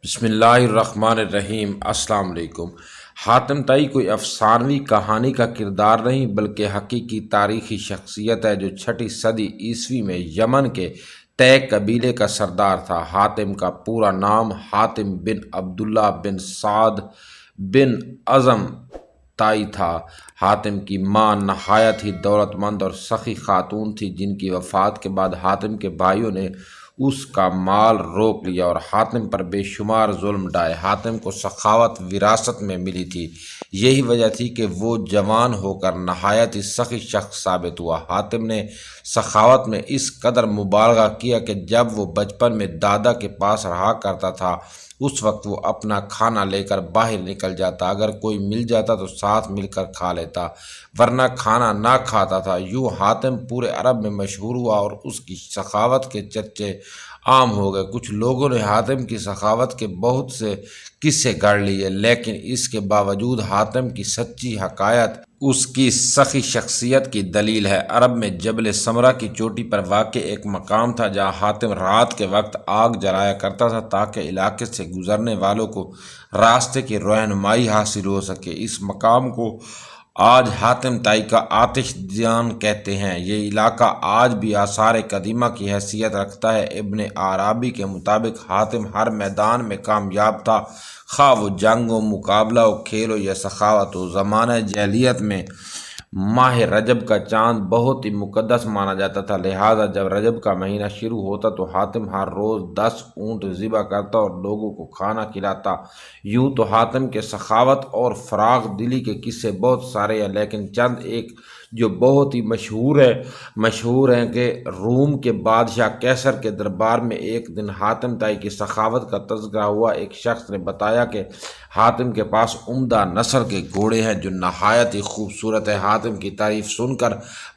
بسم اللہ الرحمن الرحیم۔ السلام علیکم۔ حاتم طائی کوئی افسانوی کہانی کا کردار نہیں بلکہ حقیقی تاریخی شخصیت ہے جو 6 صدی عیسوی میں یمن کے طے قبیلے کا سردار تھا۔ حاتم کا پورا نام حاتم بن عبداللہ بن سعد بن اعظم طائی تھا۔ حاتم کی ماں نہایت ہی دولت مند اور سخی خاتون تھی جن کی وفات کے بعد حاتم کے بھائیوں نے اس کا مال روک لیا اور حاتم پر بے شمار ظلم ڈھائے۔ حاتم کو سخاوت وراثت میں ملی تھی، یہی وجہ تھی کہ وہ جوان ہو کر نہایت ہی سخی شخص ثابت ہوا۔ حاتم نے سخاوت میں اس قدر مبالغہ کیا کہ جب وہ بچپن میں دادا کے پاس رہا کرتا تھا اس وقت وہ اپنا کھانا لے کر باہر نکل جاتا، اگر کوئی مل جاتا تو ساتھ مل کر کھا لیتا ورنہ کھانا نہ کھاتا تھا۔ یوں حاتم پورے عرب میں مشہور ہوا اور اس کی سخاوت کے چرچے عام ہو گئے۔ کچھ لوگوں نے حاتم کی سخاوت کے بہت سے قصے گھڑ لیے، لیکن اس کے باوجود حاتم کی سچی حکایت اس کی سخی شخصیت کی دلیل ہے۔ عرب میں جبل سمرہ کی چوٹی پر واقع ایک مقام تھا جہاں حاتم رات کے وقت آگ جلایا کرتا تھا تاکہ علاقے سے گزرنے والوں کو راستے کی رہنمائی حاصل ہو سکے۔ اس مقام کو آج حاتم طائی کا آتش دان کہتے ہیں۔ یہ علاقہ آج بھی آثار قدیمہ کی حیثیت رکھتا ہے۔ ابن عربی کے مطابق حاتم ہر میدان میں کامیاب تھا، خواہ وہ جنگ ہو، مقابلہ ہو، کھیل ہو یا سخاوت ہو۔ زمانہ جاہلیت میں ماہ رجب کا چاند بہت ہی مقدس مانا جاتا تھا، لہٰذا جب رجب کا مہینہ شروع ہوتا تو حاتم ہر روز 10 اونٹ ذبح کرتا اور لوگوں کو کھانا کھلاتا۔ یوں تو حاتم کے سخاوت اور فراخ دلی کے قصے بہت سارے ہیں، لیکن چند ایک جو بہت ہی مشہور ہیں کہ روم کے بادشاہ قیصر کے دربار میں ایک دن حاتم طائی کی سخاوت کا تذکرہ ہوا۔ ایک شخص نے بتایا کہ حاتم کے پاس عمدہ نسل کے گھوڑے ہیں جو نہایت ہی خوبصورت ہے۔ حاتم کی تعریف سن کر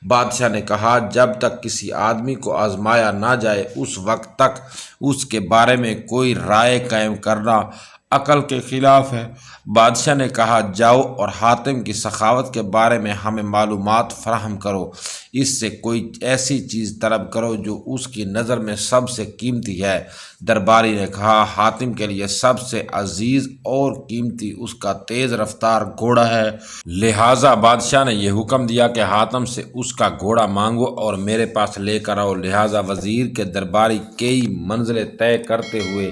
بادشاہ نے کہا، جب تک کسی آدمی کو آزمایا نہ جائے اس وقت تک اس کے بارے میں کوئی رائے قائم کرنا عقل کے خلاف ہے۔ بادشاہ نے کہا، جاؤ اور حاتم کی سخاوت کے بارے میں ہمیں معلومات فراہم کرو، اس سے کوئی ایسی چیز طلب کرو جو اس کی نظر میں سب سے قیمتی ہے۔ درباری نے کہا، حاتم کے لیے سب سے عزیز اور قیمتی اس کا تیز رفتار گھوڑا ہے۔ لہٰذا بادشاہ نے یہ حکم دیا کہ حاتم سے اس کا گھوڑا مانگو اور میرے پاس لے کر آؤ۔ لہٰذا وزیر کے درباری کئی منزلیں طے کرتے ہوئے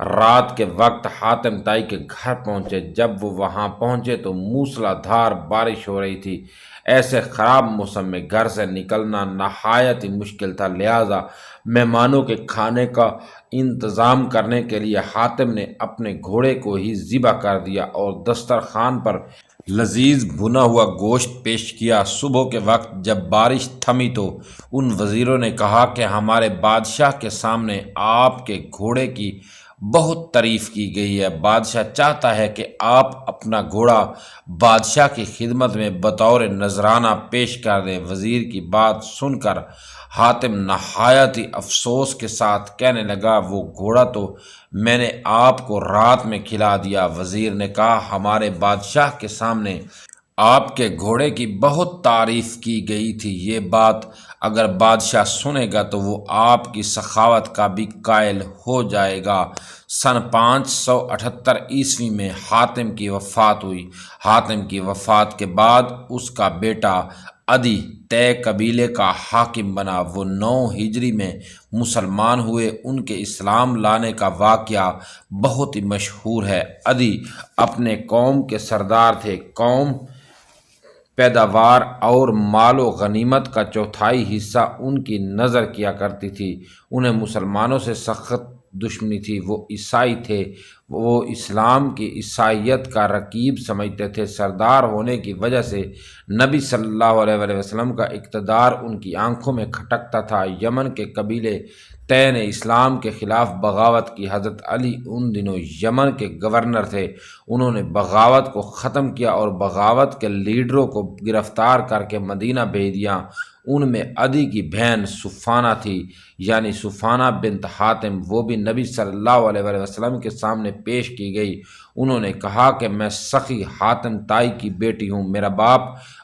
رات کے وقت حاتم طائی کے گھر پہنچے۔ جب وہ وہاں پہنچے تو موسلا دھار بارش ہو رہی تھی۔ ایسے خراب موسم میں گھر سے نکلنا نہایت ہی مشکل تھا، لہٰذا مہمانوں کے کھانے کا انتظام کرنے کے لیے حاتم نے اپنے گھوڑے کو ہی ذبح کر دیا اور دسترخوان پر لذیذ بھنا ہوا گوشت پیش کیا۔ صبح کے وقت جب بارش تھمی تو ان وزیروں نے کہا کہ ہمارے بادشاہ کے سامنے آپ کے گھوڑے کی بہت تعریف کی گئی ہے، بادشاہ چاہتا ہے کہ آپ اپنا گھوڑا بادشاہ کی خدمت میں بطور نذرانہ پیش کر دیں۔ وزیر کی بات سن کر حاتم نہایت ہی افسوس کے ساتھ کہنے لگا، وہ گھوڑا تو میں نے آپ کو رات میں کھلا دیا۔ وزیر نے کہا، ہمارے بادشاہ کے سامنے آپ کے گھوڑے کی بہت تعریف کی گئی تھی، یہ بات اگر بادشاہ سنے گا تو وہ آپ کی سخاوت کا بھی قائل ہو جائے گا۔ سن 578 عیسوی میں حاتم کی وفات ہوئی۔ حاتم کی وفات کے بعد اس کا بیٹا عدی طے قبیلے کا حاکم بنا۔ وہ 9 ہجری میں مسلمان ہوئے۔ ان کے اسلام لانے کا واقعہ بہت ہی مشہور ہے۔ عدی اپنے قوم کے سردار تھے۔ قوم پیداوار اور مال و غنیمت کا چوتھائی حصہ ان کی نظر کیا کرتی تھی۔ انہیں مسلمانوں سے سخت دشمنی تھی۔ وہ عیسائی تھے، وہ اسلام کی عیسائیت کا رقیب سمجھتے تھے۔ سردار ہونے کی وجہ سے نبی صلی اللہ علیہ وسلم کا اقتدار ان کی آنکھوں میں کھٹکتا تھا۔ یمن کے قبیلے طے نے اسلام کے خلاف بغاوت کی۔ حضرت علی ان دنوں یمن کے گورنر تھے۔ انہوں نے بغاوت کو ختم کیا اور بغاوت کے لیڈروں کو گرفتار کر کے مدینہ بھیج دیا۔ ان میں عدی کی بہن صفانہ تھی، یعنی صفانہ بنت حاتم، وہ بھی نبی صلی اللہ علیہ وآلہ وسلم کے سامنے پیش کی گئی۔ انہوں نے کہا کہ میں سخی حاتم تائی کی بیٹی ہوں، میرا باپ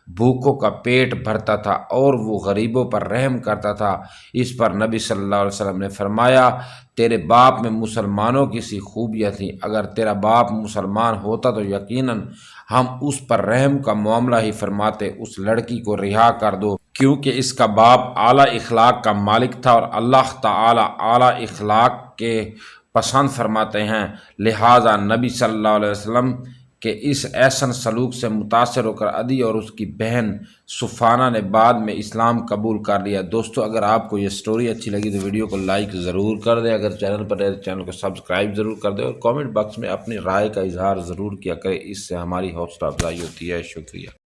بھوکوں کا پیٹ بھرتا تھا اور وہ غریبوں پر رحم کرتا تھا۔ اس پر نبی صلی اللہ علیہ وسلم نے فرمایا، تیرے باپ میں مسلمانوں کی سی خوبیاں تھیں، اگر تیرا باپ مسلمان ہوتا تو یقیناً ہم اس پر رحم کا معاملہ ہی فرماتے، اس لڑکی کو رہا کر دو، کیونکہ اس کا باپ اعلیٰ اخلاق کا مالک تھا اور اللہ تعالیٰ اعلیٰ اخلاق کے پسند فرماتے ہیں۔ لہٰذا نبی صلی اللہ علیہ وسلم کہ اس احسن سلوک سے متاثر ہو کر عدی اور اس کی بہن صفانہ نے بعد میں اسلام قبول کر لیا۔ دوستو، اگر آپ کو یہ سٹوری اچھی لگی تو ویڈیو کو لائک ضرور کر دیں، اگر چینل پر ہے تو چینل کو سبسکرائب ضرور کر دیں اور کامنٹ باکس میں اپنی رائے کا اظہار ضرور کیا کریں، اس سے ہماری حوصلہ افزائی ہوتی ہے۔ شکریہ۔